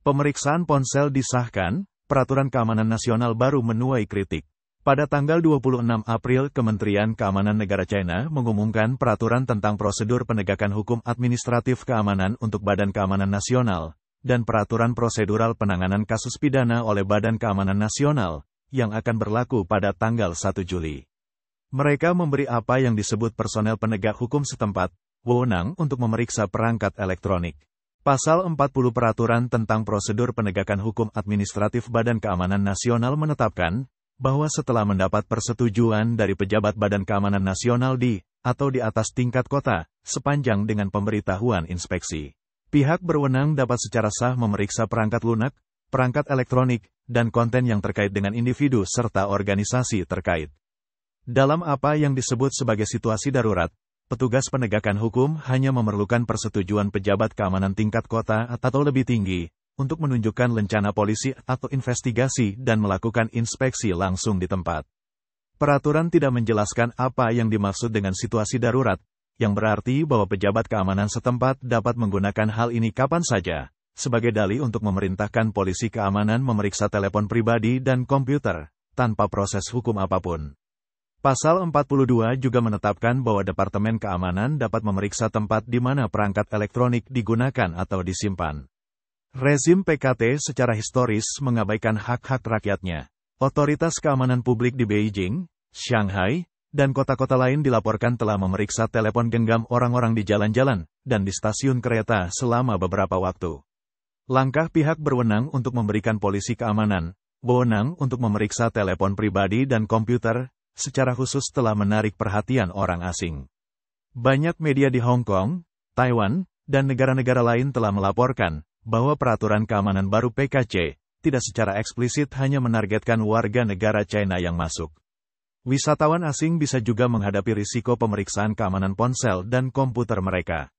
Pemeriksaan ponsel disahkan, Peraturan Keamanan Nasional baru menuai kritik. Pada tanggal 26 April, Kementerian Keamanan Negara China mengumumkan peraturan tentang prosedur penegakan hukum administratif keamanan untuk Badan Keamanan Nasional, dan peraturan prosedural penanganan kasus pidana oleh Badan Keamanan Nasional, yang akan berlaku pada tanggal 1 Juli. Mereka memberi apa yang disebut personel penegak hukum setempat, wewenang untuk memeriksa perangkat elektronik. Pasal 40 Peraturan tentang Prosedur Penegakan Hukum Administratif Badan Keamanan Nasional menetapkan, bahwa setelah mendapat persetujuan dari pejabat Badan Keamanan Nasional di, atau di atas tingkat kota, sepanjang dengan pemberitahuan inspeksi, pihak berwenang dapat secara sah memeriksa perangkat lunak, perangkat elektronik, dan konten yang terkait dengan individu serta organisasi terkait. Dalam apa yang disebut sebagai situasi darurat, petugas penegakan hukum hanya memerlukan persetujuan pejabat keamanan tingkat kota atau lebih tinggi, untuk menunjukkan lencana polisi atau investigasi dan melakukan inspeksi langsung di tempat. Peraturan tidak menjelaskan apa yang dimaksud dengan situasi darurat, yang berarti bahwa pejabat keamanan setempat dapat menggunakan hal ini kapan saja, sebagai dalih untuk memerintahkan polisi keamanan memeriksa telepon pribadi dan komputer, tanpa proses hukum apapun. Pasal 42 juga menetapkan bahwa Departemen Keamanan dapat memeriksa tempat di mana perangkat elektronik digunakan atau disimpan. Rezim PKT secara historis mengabaikan hak-hak rakyatnya. Otoritas keamanan publik di Beijing, Shanghai, dan kota-kota lain dilaporkan telah memeriksa telepon genggam orang-orang di jalan-jalan dan di stasiun kereta selama beberapa waktu. Langkah pihak berwenang untuk memberikan polisi keamanan, wewenang untuk memeriksa telepon pribadi dan komputer, secara khusus telah menarik perhatian orang asing. Banyak media di Hong Kong, Taiwan, dan negara-negara lain telah melaporkan bahwa peraturan keamanan baru PKC tidak secara eksplisit hanya menargetkan warga negara China yang masuk. Wisatawan asing bisa juga menghadapi risiko pemeriksaan keamanan ponsel dan komputer mereka.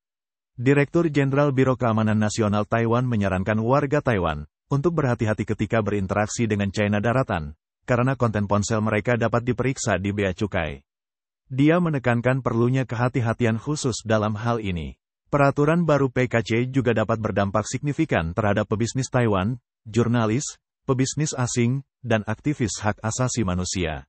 Direktur Jenderal Biro Keamanan Nasional Taiwan menyarankan warga Taiwan untuk berhati-hati ketika berinteraksi dengan China daratan, karena konten ponsel mereka dapat diperiksa di bea cukai. Dia menekankan perlunya kehati-hatian khusus dalam hal ini. Peraturan baru PKC juga dapat berdampak signifikan terhadap pebisnis Taiwan, jurnalis, pebisnis asing, dan aktivis hak asasi manusia.